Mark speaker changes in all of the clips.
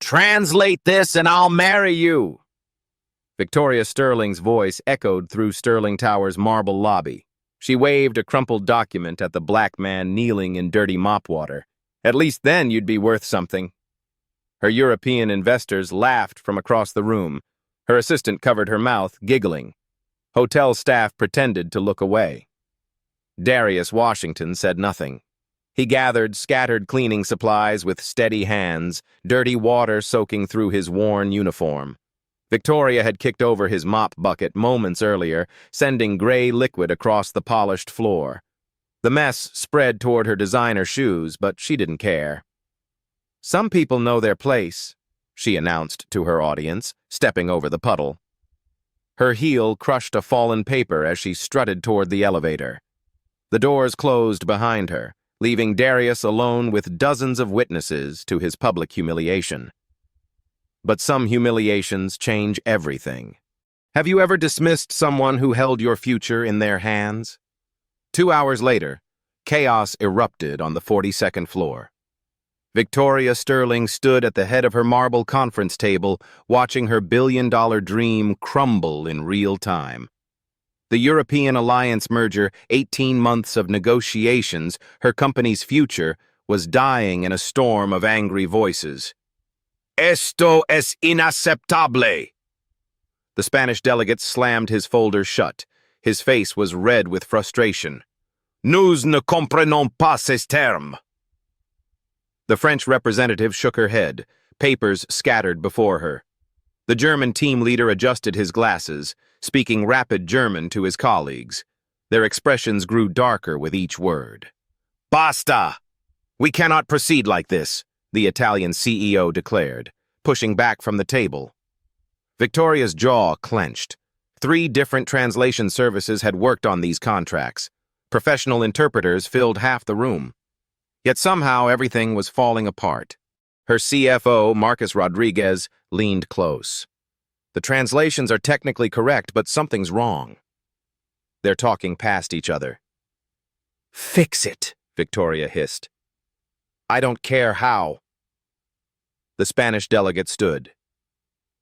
Speaker 1: Translate this and I'll marry you. Victoria Sterling's voice echoed through Sterling Tower's marble lobby. She waved a crumpled document at the black man kneeling in dirty mop water. At least then you'd be worth something. Her European investors laughed from across the room. Her assistant covered her mouth, giggling. Hotel staff pretended to look away. Darius Washington said nothing. He gathered scattered cleaning supplies with steady hands, dirty water soaking through his worn uniform. Victoria had kicked over his mop bucket moments earlier, sending gray liquid across the polished floor. The mess spread toward her designer shoes, but she didn't care. "Some people know their place," she announced to her audience, stepping over the puddle. Her heel crushed a fallen paper as she strutted toward the elevator. The doors closed behind her, leaving Darius alone with dozens of witnesses to his public humiliation. But some humiliations change everything. Have you ever dismissed someone who held your future in their hands? 2 hours later, chaos erupted on the 42nd floor. Victoria Sterling stood at the head of her marble conference table, watching her billion-dollar dream crumble in real time. The European Alliance merger, 18 months of negotiations, her company's future, was dying in a storm of angry voices. "Esto es inaceptable!" The Spanish delegate slammed his folder shut. His face was red with frustration. "Nous ne comprenons pas ces termes." The French representative shook her head, papers scattered before her. The German team leader adjusted his glasses, speaking rapid German to his colleagues. Their expressions grew darker with each word. "Basta! We cannot proceed like this," the Italian CEO declared, pushing back from the table. Victoria's jaw clenched. 3 different translation services had worked on these contracts. Professional interpreters filled half the room. Yet somehow everything was falling apart. Her CFO, Marcus Rodriguez, leaned close. "The translations are technically correct, but something's wrong." They're talking past each other. "Fix it," Victoria hissed. "I don't care how." The Spanish delegate stood.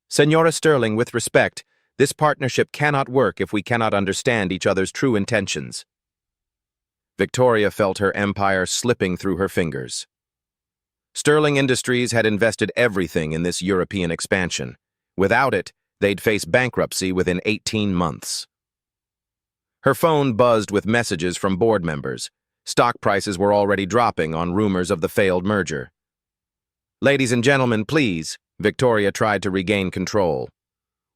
Speaker 1: "Senora Sterling, with respect, this partnership cannot work if we cannot understand each other's true intentions." Victoria felt her empire slipping through her fingers. Sterling Industries had invested everything in this European expansion. Without it, they'd face bankruptcy within 18 months. Her phone buzzed with messages from board members. Stock prices were already dropping on rumors of the failed merger. "Ladies and gentlemen, please," Victoria tried to regain control.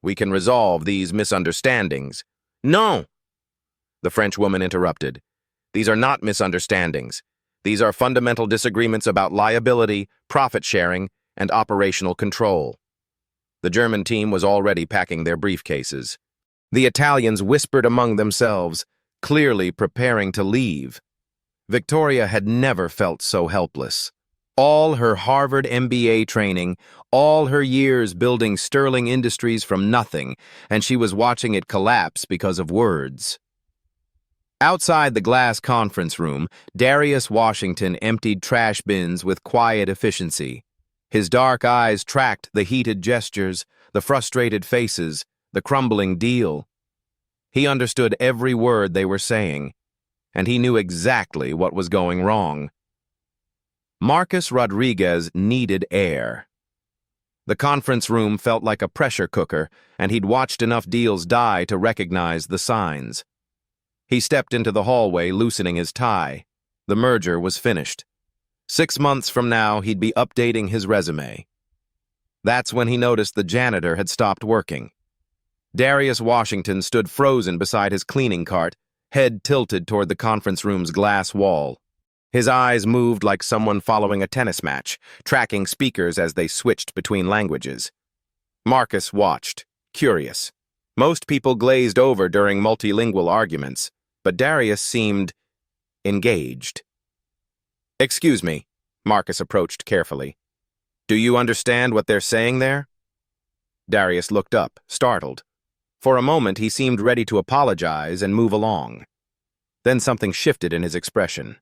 Speaker 1: "We can resolve these misunderstandings." "No!" The French woman interrupted. "These are not misunderstandings. These are fundamental disagreements about liability, profit sharing, and operational control." The German team was already packing their briefcases. The Italians whispered among themselves, clearly preparing to leave. Victoria had never felt so helpless. All her Harvard MBA training, all her years building Sterling Industries from nothing, and she was watching it collapse because of words. Outside the glass conference room, Darius Washington emptied trash bins with quiet efficiency. His dark eyes tracked the heated gestures, the frustrated faces, the crumbling deal. He understood every word they were saying, and he knew exactly what was going wrong. Marcus Rodriguez needed air. The conference room felt like a pressure cooker, and he'd watched enough deals die to recognize the signs. He stepped into the hallway, loosening his tie. The merger was finished. 6 months from now, he'd be updating his resume. That's when he noticed the janitor had stopped working. Darius Washington stood frozen beside his cleaning cart, head tilted toward the conference room's glass wall. His eyes moved like someone following a tennis match, tracking speakers as they switched between languages. Marcus watched, curious. Most people glazed over during multilingual arguments, but Darius seemed engaged. "Excuse me," Marcus approached carefully. "Do you understand what they're saying there?" Darius looked up, startled. For a moment, he seemed ready to apologize and move along. Then something shifted in his expression.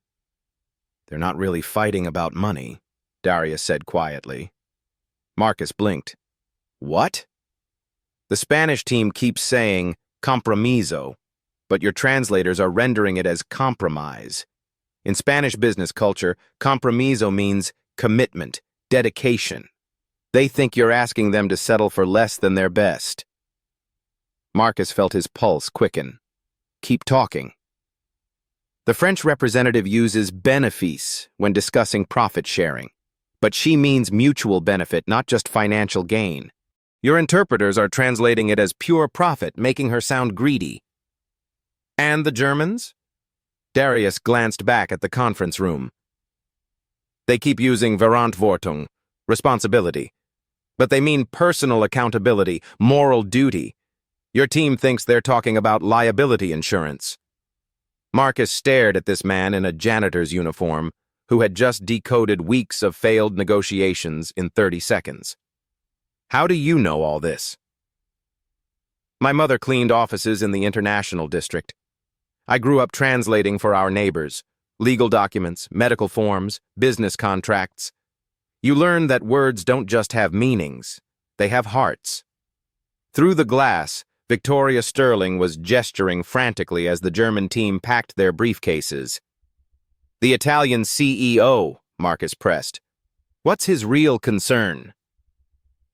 Speaker 1: "They're not really fighting about money," Darius said quietly. Marcus blinked. What? The Spanish team keeps saying compromiso, but your translators are rendering it as compromise. In Spanish business culture, compromiso means commitment, dedication. They think you're asking them to settle for less than their best. Marcus felt his pulse quicken. Keep talking. The French representative uses bénéfice when discussing profit sharing, but she means mutual benefit, not just financial gain. Your interpreters are translating it as pure profit, making her sound greedy. And the Germans? Darius glanced back at the conference room. They keep using Verantwortung, responsibility, but they mean personal accountability, moral duty. Your team thinks they're talking about liability insurance. Marcus stared at this man in a janitor's uniform who had just decoded weeks of failed negotiations in 30 seconds. How do you know all this? My mother cleaned offices in the International District. I grew up translating for our neighbors, legal documents, medical forms, business contracts. You learn that words don't just have meanings, they have hearts. Through the glass, Victoria Sterling was gesturing frantically as the German team packed their briefcases. The Italian CEO, Marcus pressed. What's his real concern?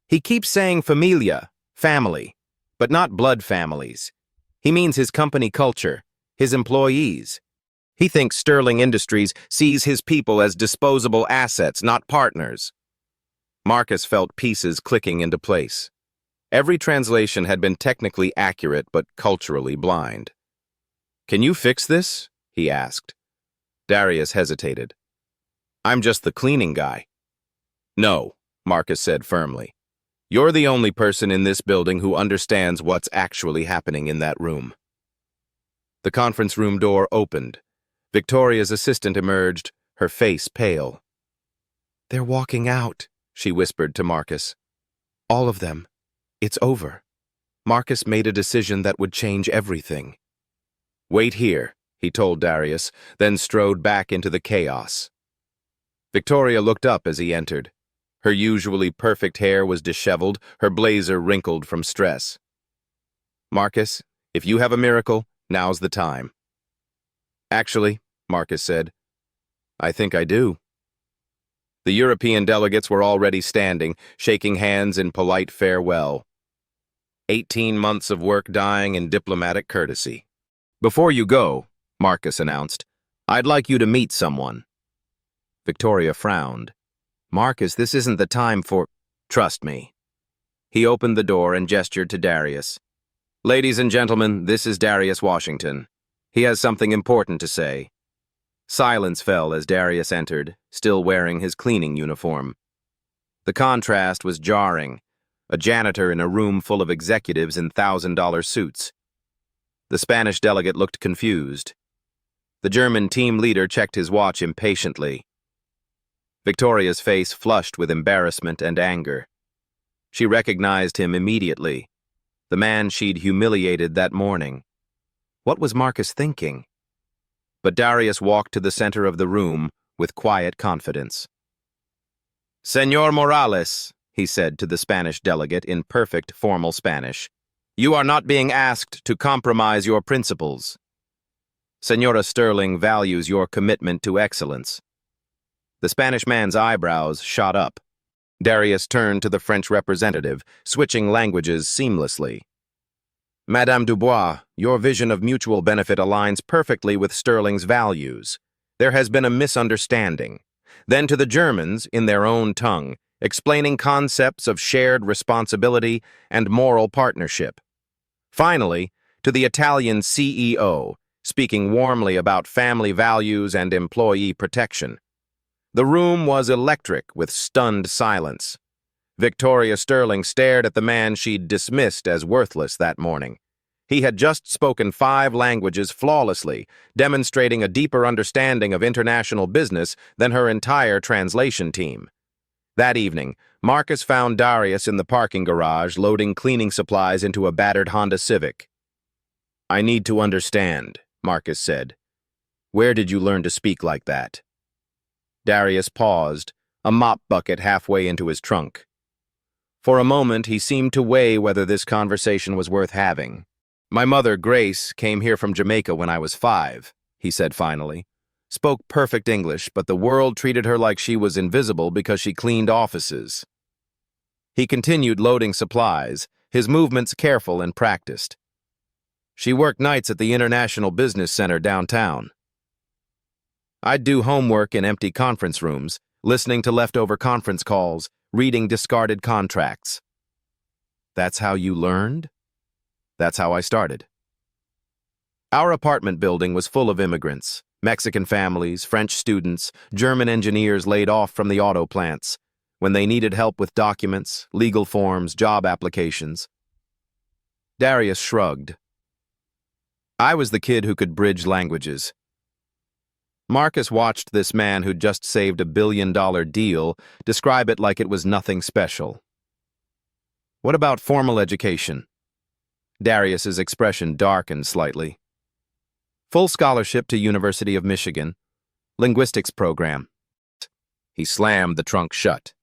Speaker 1: He keeps saying familia, family, but not blood families. He means his company culture, his employees. He thinks Sterling Industries sees his people as disposable assets, not partners. Marcus felt pieces clicking into place. Every translation had been technically accurate but culturally blind. Can you fix this? He asked. Darius hesitated. I'm just the cleaning guy. No, Marcus said firmly. You're the only person in this building who understands what's actually happening in that room. The conference room door opened. Victoria's assistant emerged, her face pale. They're walking out, she whispered to Marcus. All of them. It's over. Marcus made a decision that would change everything. Wait here, he told Darius, then strode back into the chaos. Victoria looked up as he entered. Her usually perfect hair was disheveled, her blazer wrinkled from stress. Marcus, if you have a miracle, now's the time. Actually, Marcus said, I think I do. The European delegates were already standing, shaking hands in polite farewell. 18 months of work dying in diplomatic courtesy. Before you go, Marcus announced, I'd like you to meet someone. Victoria frowned. Marcus, this isn't the time for... Trust me. He opened the door and gestured to Darius. Ladies and gentlemen, this is Darius Washington. He has something important to say. Silence fell as Darius entered, still wearing his cleaning uniform. The contrast was jarring. A janitor in a room full of executives in $1,000 suits. The Spanish delegate looked confused. The German team leader checked his watch impatiently. Victoria's face flushed with embarrassment and anger. She recognized him immediately, the man she'd humiliated that morning. What was Marcus thinking? But Darius walked to the center of the room with quiet confidence. Señor Morales, he said to the Spanish delegate in perfect formal Spanish, you are not being asked to compromise your principles. Señora Sterling values your commitment to excellence. The Spanish man's eyebrows shot up. Darius turned to the French representative, switching languages seamlessly. Madame Dubois, your vision of mutual benefit aligns perfectly with Sterling's values. There has been a misunderstanding. Then to the Germans, in their own tongue, explaining concepts of shared responsibility and moral partnership. Finally, to the Italian CEO, speaking warmly about family values and employee protection. The room was electric with stunned silence. Victoria Sterling stared at the man she'd dismissed as worthless that morning. He had just spoken 5 languages flawlessly, demonstrating a deeper understanding of international business than her entire translation team. That evening, Marcus found Darius in the parking garage loading cleaning supplies into a battered Honda Civic. I need to understand, Marcus said. Where did you learn to speak like that? Darius paused, a mop bucket halfway into his trunk. For a moment, he seemed to weigh whether this conversation was worth having. "My mother, Grace, came here from Jamaica when I was 5, he said finally. Spoke perfect English, but the world treated her like she was invisible because she cleaned offices." He continued loading supplies, his movements careful and practiced. "She worked nights at the International Business Center downtown. I'd do homework in empty conference rooms, listening to leftover conference calls, reading discarded contracts." "That's how you learned?" "That's how I started." Our apartment building was full of immigrants, Mexican families, French students, German engineers laid off from the auto plants, when they needed help with documents, legal forms, job applications. Darius shrugged. "I was the kid who could bridge languages." Marcus watched this man who'd just saved $1 billion deal describe it like it was nothing special. "What about formal education?" Darius's expression darkened slightly. "Full scholarship to University of Michigan. Linguistics program." He slammed the trunk shut.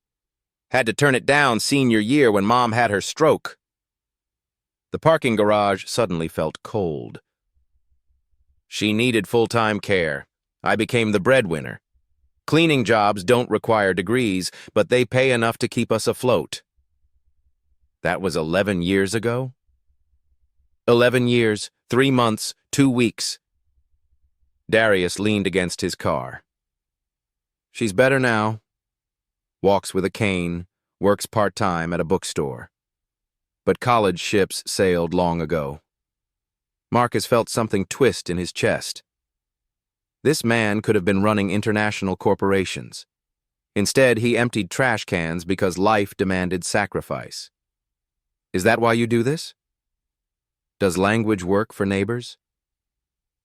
Speaker 1: "Had to turn it down senior year when Mom had her stroke." The parking garage suddenly felt cold. "She needed full-time care. I became the breadwinner. Cleaning jobs don't require degrees, but they pay enough to keep us afloat." "That was 11 years ago?" 11 years, 3 months, 2 weeks. Darius leaned against his car. "She's better now. Walks with a cane, works part-time at a bookstore. But college ships sailed long ago." Marcus felt something twist in his chest. This man could have been running international corporations. Instead, he emptied trash cans because life demanded sacrifice. "Is that why you do this? Does language work for neighbors?"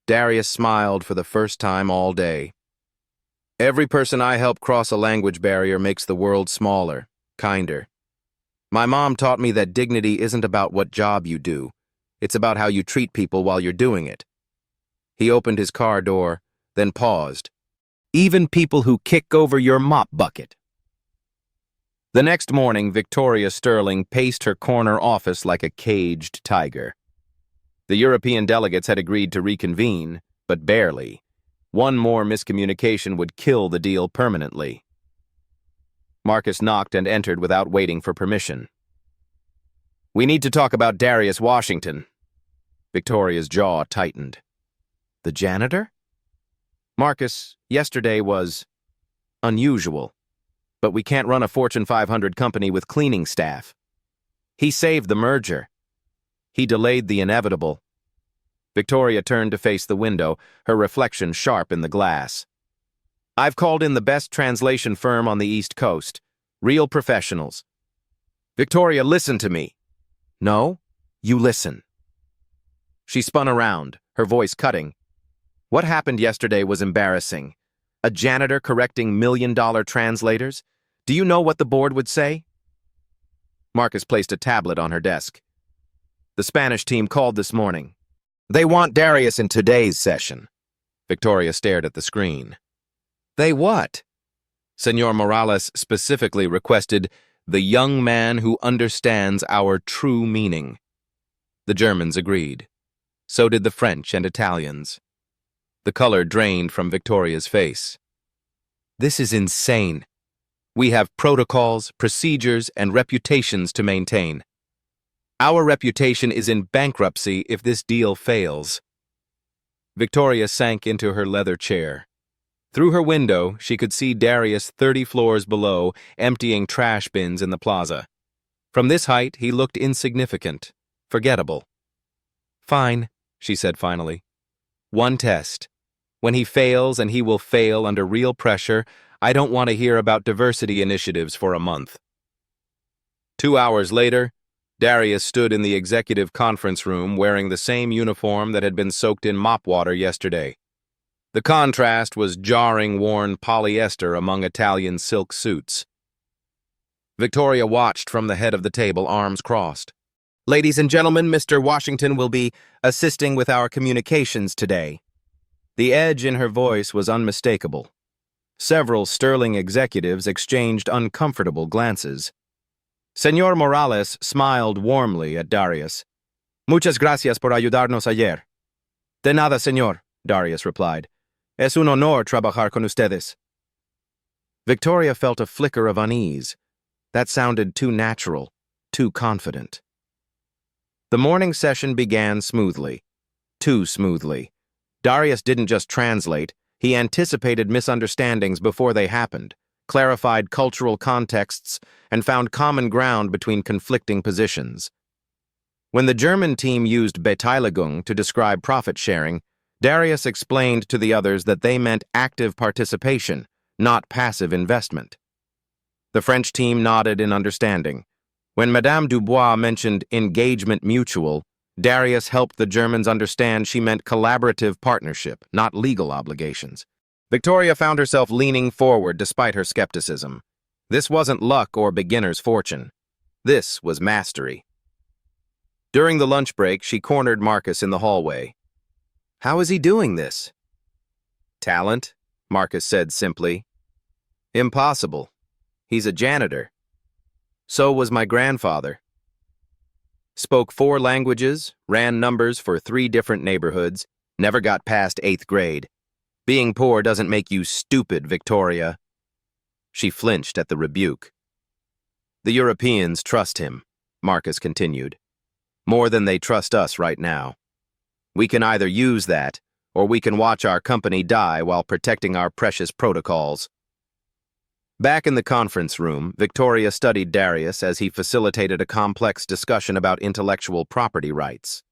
Speaker 1: Darius smiled for the first time all day. "Every person I help cross a language barrier makes the world smaller, kinder. My mom taught me that dignity isn't about what job you do. It's about how you treat people while you're doing it." He opened his car door, then paused. "Even people who kick over your mop bucket." The next morning, Victoria Sterling paced her corner office like a caged tiger. The European delegates had agreed to reconvene, but barely. One more miscommunication would kill the deal permanently. Marcus knocked and entered without waiting for permission. "We need to talk about Darius Washington." Victoria's jaw tightened. "The janitor?" "Marcus, yesterday was unusual, but we can't run a Fortune 500 company with cleaning staff. He saved the merger. He delayed the inevitable." Victoria turned to face the window, her reflection sharp in the glass. "I've called in the best translation firm on the East Coast. Real professionals." "Victoria, listen to me." "No, you listen." She spun around, her voice cutting. "What happened yesterday was embarrassing. A janitor correcting million-dollar translators? Do you know what the board would say?" Marcus placed a tablet on her desk. "The Spanish team called this morning. They want Darius in today's session." Victoria stared at the screen. "They what?" "Senor Morales specifically requested the young man who understands our true meaning." The Germans agreed. So did the French and Italians. The color drained from Victoria's face. "This is insane. We have protocols, procedures, and reputations to maintain. Our reputation is in bankruptcy if this deal fails." Victoria sank into her leather chair. Through her window, she could see Darius 30 floors below, emptying trash bins in the plaza. From this height, he looked insignificant, forgettable. "Fine," she said finally. "One test. When he fails, and he will fail under real pressure, I don't want to hear about diversity initiatives for a month." 2 hours later, Darius stood in the executive conference room wearing the same uniform that had been soaked in mop water yesterday. The contrast was jarring worn polyester among Italian silk suits. Victoria watched from the head of the table, arms crossed. "Ladies and gentlemen, Mr. Washington will be assisting with our communications today." The edge in her voice was unmistakable. Several Sterling executives exchanged uncomfortable glances. Señor Morales smiled warmly at Darius. Muchas gracias por ayudarnos ayer. De nada, señor, Darius replied. Es un honor trabajar con ustedes. Victoria felt a flicker of unease. That sounded too natural, too confident. The morning session began smoothly. Too smoothly. Darius didn't just translate, he anticipated misunderstandings before they happened, clarified cultural contexts, and found common ground between conflicting positions. When the German team used Beteiligung to describe profit sharing, Darius explained to the others that they meant active participation, not passive investment. The French team nodded in understanding. When Madame Dubois mentioned engagement mutual, Darius helped the Germans understand she meant collaborative partnership, not legal obligations. Victoria found herself leaning forward despite her skepticism. This wasn't luck or beginner's fortune. This was mastery. During the lunch break, she cornered Marcus in the hallway. How is he doing this? Talent, Marcus said simply. Impossible. He's a janitor. So was my grandfather. Spoke 4 languages, ran numbers for 3 different neighborhoods, never got past 8th grade. Being poor doesn't make you stupid, Victoria. She flinched at the rebuke. The Europeans trust him, Marcus continued. More than they trust us right now. We can either use that, or we can watch our company die while protecting our precious protocols. Back in the conference room, Victoria studied Darius as he facilitated a complex discussion about intellectual property rights.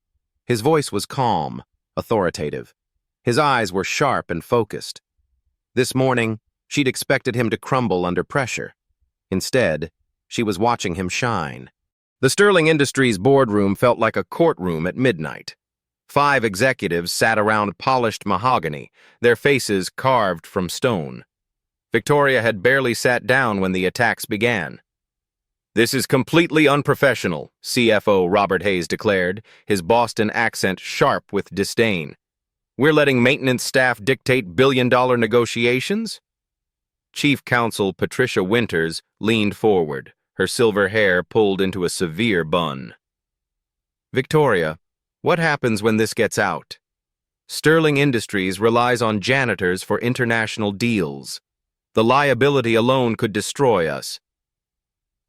Speaker 1: His voice was calm, authoritative. His eyes were sharp and focused. This morning, she'd expected him to crumble under pressure. Instead, she was watching him shine. The Sterling Industries boardroom felt like a courtroom at midnight. 5 executives sat around polished mahogany, their faces carved from stone. Victoria had barely sat down when the attacks began. This is completely unprofessional, CFO Robert Hayes declared, his Boston accent sharp with disdain. We're letting maintenance staff dictate billion-dollar negotiations? Chief Counsel Patricia Winters leaned forward, her silver hair pulled into a severe bun. Victoria, what happens when this gets out? Sterling Industries relies on janitors for international deals. The liability alone could destroy us.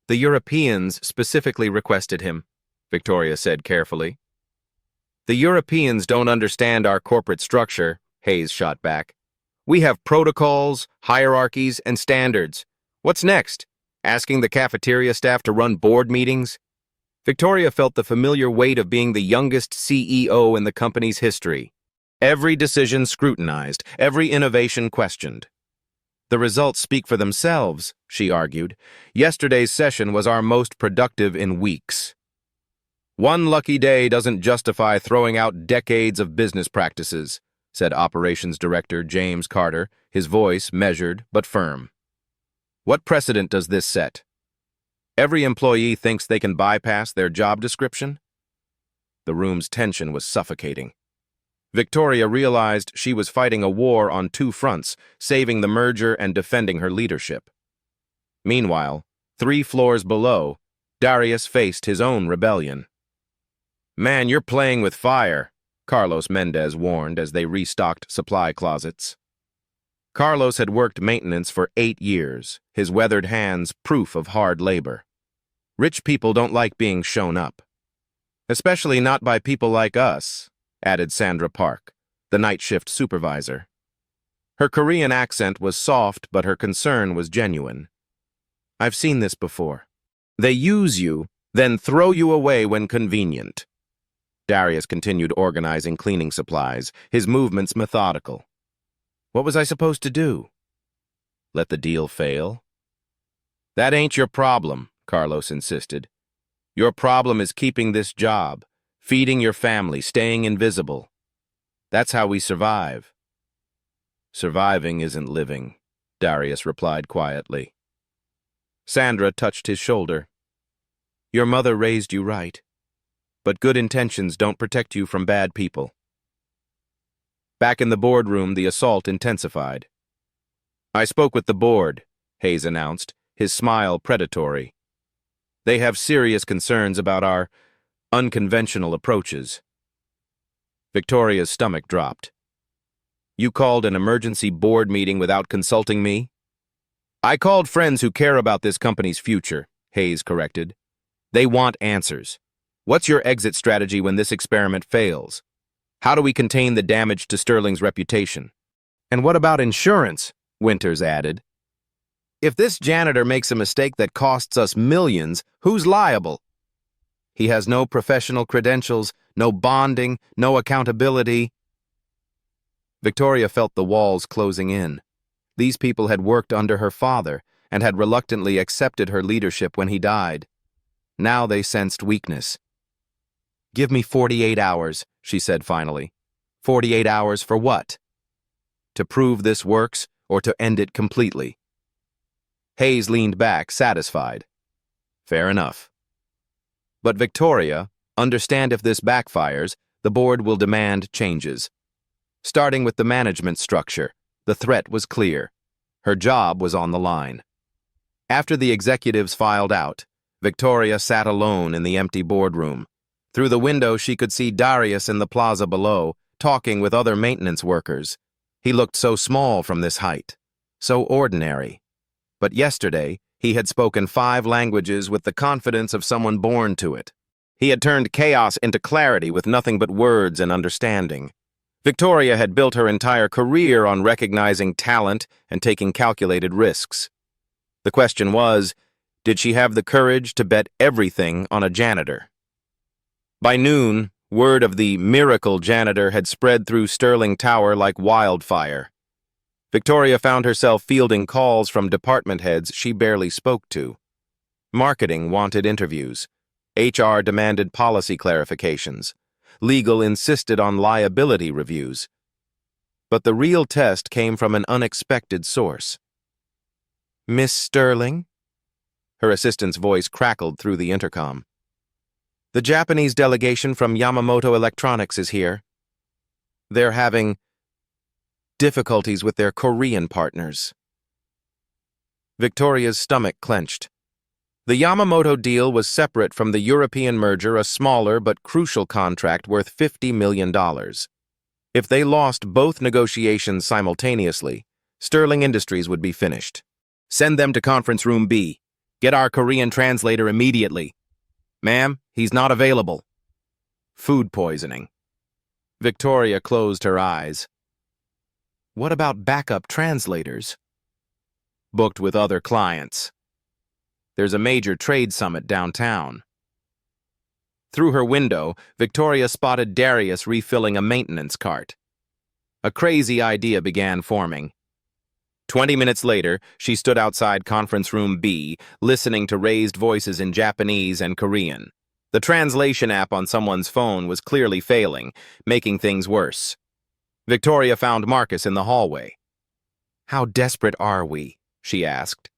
Speaker 1: The Europeans specifically requested him, Victoria said carefully. The Europeans don't understand our corporate structure, Hayes shot back. We have protocols, hierarchies, and standards. What's next? Asking the cafeteria staff to run board meetings? Victoria felt the familiar weight of being the youngest CEO in the company's history. Every decision scrutinized, every innovation questioned. The results speak for themselves, she argued. Yesterday's session was our most productive in weeks. One lucky day doesn't justify throwing out decades of business practices, said Operations Director James Carter, his voice measured but firm. What precedent does this set? Every employee thinks they can bypass their job description? The room's tension was suffocating. Victoria realized she was fighting a war on 2 fronts, saving the merger and defending her leadership. Meanwhile, 3 floors below, Darius faced his own rebellion. Man, you're playing with fire, Carlos Mendez warned as they restocked supply closets. Carlos had worked maintenance for 8 years, his weathered hands proof of hard labor. Rich people don't like being shown up. Especially not by people like us, added Sandra Park, the night shift supervisor. Her Korean accent was soft, but her concern was genuine. I've seen this before. They use you, then throw you away when convenient. Darius continued organizing cleaning supplies, his movements methodical. What was I supposed to do? Let the deal fail? That ain't your problem, Carlos insisted. Your problem is keeping this job, feeding your family, staying invisible. That's how we survive. Surviving isn't living, Darius replied quietly. Sandra touched his shoulder. Your mother raised you right, but good intentions don't protect you from bad people. Back in the boardroom, the assault intensified. I spoke with the board, Hayes announced, his smile predatory. They have serious concerns about our unconventional approaches. Victoria's stomach dropped. You called an emergency board meeting without consulting me? I called friends who care about this company's future, Hayes corrected. They want answers. What's your exit strategy when this experiment fails? How do we contain the damage to Sterling's reputation? And what about insurance? Winters added. If this janitor makes a mistake that costs us millions, who's liable? He has no professional credentials, no bonding, no accountability. Victoria felt the walls closing in. These people had worked under her father and had reluctantly accepted her leadership when he died. Now they sensed weakness. Give me 48 hours, she said finally. 48 hours for what? To prove this works or to end it completely? Hayes leaned back, satisfied. Fair enough. But Victoria, understand if this backfires, the board will demand changes. Starting with the management structure, the threat was clear. Her job was on the line. After the executives filed out, Victoria sat alone in the empty boardroom. Through the window, she could see Darius in the plaza below, talking with other maintenance workers. He looked so small from this height, so ordinary. But yesterday, he had spoken 5 languages with the confidence of someone born to it. He had turned chaos into clarity with nothing but words and understanding. Victoria had built her entire career on recognizing talent and taking calculated risks. The question was, did she have the courage to bet everything on a janitor? By noon, word of the miracle janitor had spread through Sterling Tower like wildfire. Victoria found herself fielding calls from department heads she barely spoke to. Marketing wanted interviews. HR demanded policy clarifications. Legal insisted on liability reviews. But the real test came from an unexpected source. Miss Sterling? Her assistant's voice crackled through the intercom. The Japanese delegation from Yamamoto Electronics is here. They're having difficulties with their Korean partners. Victoria's stomach clenched. The Yamamoto deal was separate from the European merger, a smaller but crucial contract worth $50 million. If they lost both negotiations simultaneously, Sterling Industries would be finished. Send them to conference room B. Get our Korean translator immediately. Ma'am, he's not available. Food poisoning. Victoria closed her eyes. What about backup translators? Booked with other clients. There's a major trade summit downtown. Through her window, Victoria spotted Darius refilling a maintenance cart. A crazy idea began forming. 20 minutes later, she stood outside conference room B, listening to raised voices in Japanese and Korean. The translation app on someone's phone was clearly failing, making things worse. Victoria found Marcus in the hallway. How desperate are we? She asked.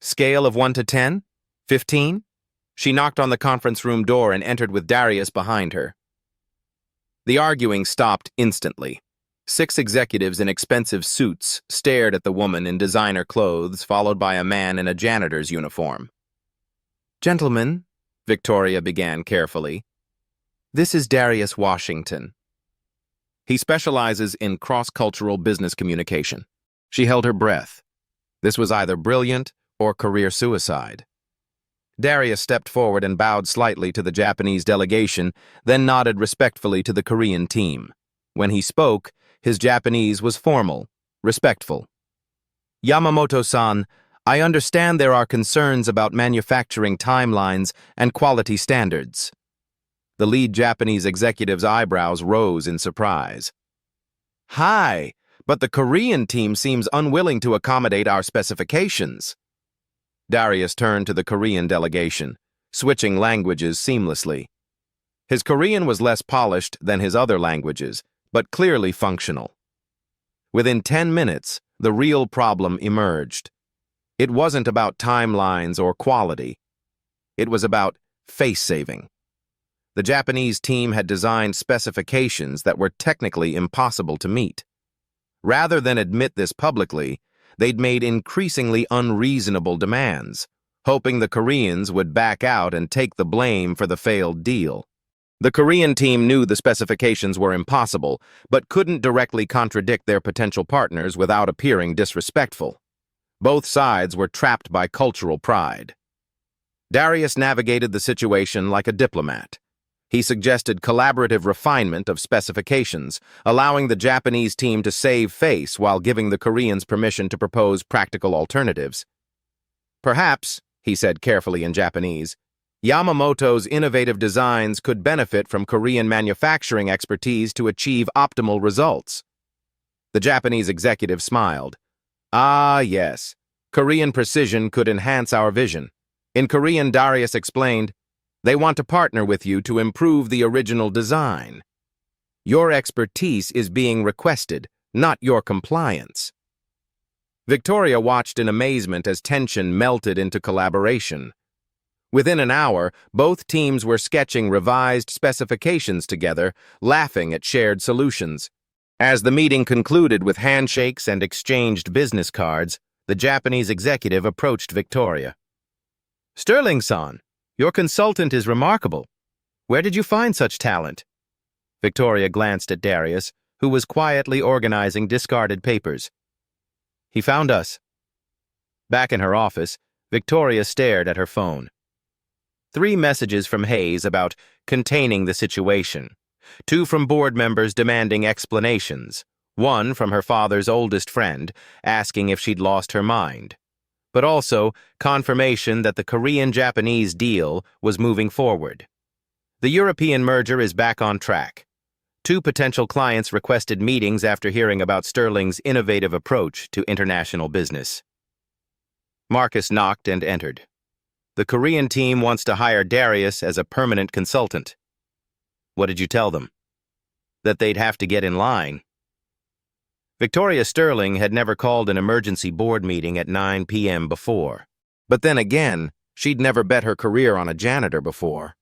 Speaker 1: Scale of 1 to 10? 15? She knocked on the conference room door and entered with Darius behind her. The arguing stopped instantly. 6 executives in expensive suits stared at the woman in designer clothes, followed by a man in a janitor's uniform. Gentlemen, Victoria began carefully, this is Darius Washington. He specializes in cross-cultural business communication. She held her breath. This was either brilliant or career suicide. Darius stepped forward and bowed slightly to the Japanese delegation, then nodded respectfully to the Korean team. When he spoke, his Japanese was formal, respectful. Yamamoto-san, I understand there are concerns about manufacturing timelines and quality standards. The lead Japanese executive's eyebrows rose in surprise. Hi, but the Korean team seems unwilling to accommodate our specifications. Darius turned to the Korean delegation, switching languages seamlessly. His Korean was less polished than his other languages, but clearly functional. Within 10 minutes, the real problem emerged. It wasn't about timelines or quality. It was about face-saving. The Japanese team had designed specifications that were technically impossible to meet. Rather than admit this publicly, they'd made increasingly unreasonable demands, hoping the Koreans would back out and take the blame for the failed deal. The Korean team knew the specifications were impossible, but couldn't directly contradict their potential partners without appearing disrespectful. Both sides were trapped by cultural pride. Darius navigated the situation like a diplomat. He suggested collaborative refinement of specifications, allowing the Japanese team to save face while giving the Koreans permission to propose practical alternatives. Perhaps, he said carefully in Japanese, Yamamoto's innovative designs could benefit from Korean manufacturing expertise to achieve optimal results. The Japanese executive smiled. Ah, yes. Korean precision could enhance our vision. In Korean, Darius explained, they want to partner with you to improve the original design. Your expertise is being requested, not your compliance. Victoria watched in amazement as tension melted into collaboration. Within an hour, both teams were sketching revised specifications together, laughing at shared solutions. As the meeting concluded with handshakes and exchanged business cards, the Japanese executive approached Victoria. Sterling-san, your consultant is remarkable. Where did you find such talent? Victoria glanced at Darius, who was quietly organizing discarded papers. He found us. Back in her office, Victoria stared at her phone. 3 messages from Hayes about containing the situation. 2 from board members demanding explanations. 1 from her father's oldest friend, asking if she'd lost her mind. But also confirmation that the Korean-Japanese deal was moving forward. The European merger is back on track. 2 potential clients requested meetings after hearing about Sterling's innovative approach to international business. Marcus knocked and entered. The Korean team wants to hire Darius as a permanent consultant. What did you tell them? That they'd have to get in line. Victoria Sterling had never called an emergency board meeting at 9 p.m. before. But then again, she'd never bet her career on a janitor before.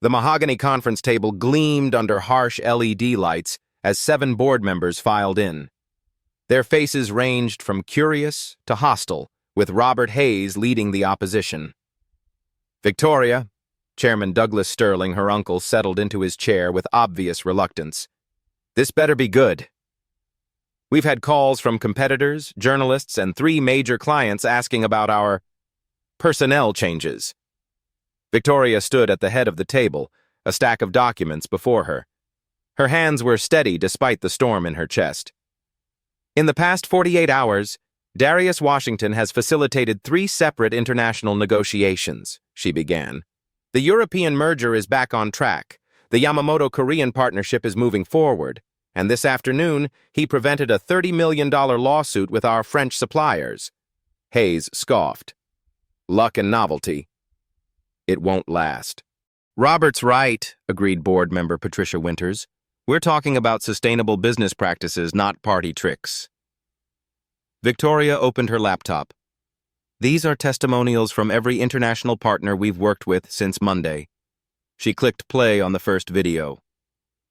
Speaker 1: The mahogany conference table gleamed under harsh LED lights as 7 board members filed in. Their faces ranged from curious to hostile, with Robert Hayes leading the opposition. Victoria, Chairman Douglas Sterling, her uncle, settled into his chair with obvious reluctance. This better be good. We've had calls from competitors, journalists, and 3 major clients asking about our personnel changes. Victoria stood at the head of the table, a stack of documents before her. Her hands were steady despite the storm in her chest. In the past 48 hours, Darius Washington has facilitated 3 separate international negotiations, she began. The European merger is back on track. The Yamamoto-Korean partnership is moving forward. And this afternoon, he prevented a $30 million lawsuit with our French suppliers. Hayes scoffed. Luck and novelty. It won't last. Robert's right, agreed board member Patricia Winters. We're talking about sustainable business practices, not party tricks. Victoria opened her laptop. These are testimonials from every international partner we've worked with since Monday. She clicked play on the first video.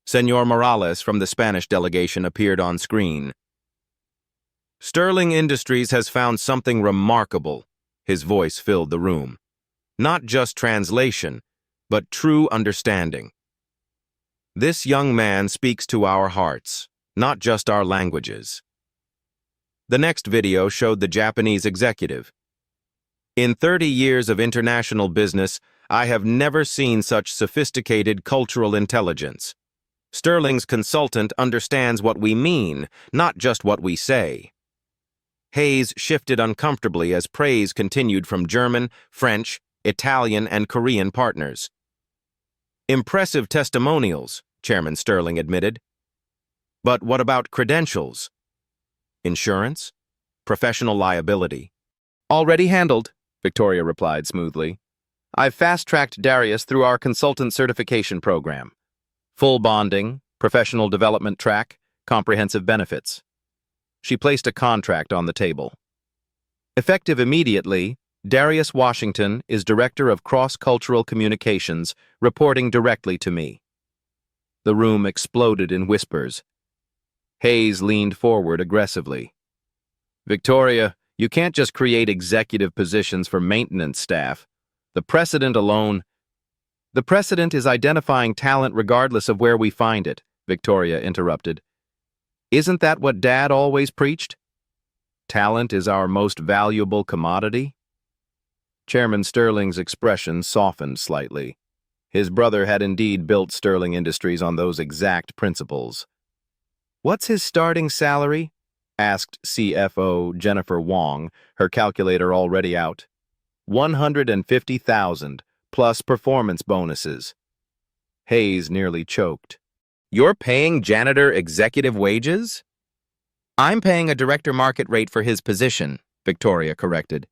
Speaker 1: Senor Morales from the Spanish delegation appeared on screen. Sterling Industries has found something remarkable. His voice filled the room. Not just translation, but true understanding. This young man speaks to our hearts, not just our languages. The next video showed the Japanese executive. In 30 years of international business, I have never seen such sophisticated cultural intelligence. Sterling's consultant understands what we mean, not just what we say. Hayes shifted uncomfortably as praise continued from German, French, Italian, and Korean partners. Impressive testimonials, Chairman Sterling admitted. But what about credentials? Insurance? Professional liability? Already handled, Victoria replied smoothly. I've fast-tracked Darius through our consultant certification program. Full bonding, professional development track, comprehensive benefits. She placed a contract on the table. Effective immediately, Darius Washington is Director of Cross-Cultural Communications, reporting directly to me. The room exploded in whispers. Hayes leaned forward aggressively. Victoria, You can't just create executive positions for maintenance staff. The precedent alone... The precedent is identifying talent regardless of where we find it, Victoria interrupted. Isn't that what Dad always preached? Talent is our most valuable commodity? Chairman Sterling's expression softened slightly. His brother had indeed built Sterling Industries on those exact principles. What's his starting salary? Asked CFO Jennifer Wong, her calculator already out. $150,000, plus performance bonuses. Hayes nearly choked. You're paying Janitor executive wages? I'm paying a director market rate for his position, Victoria corrected.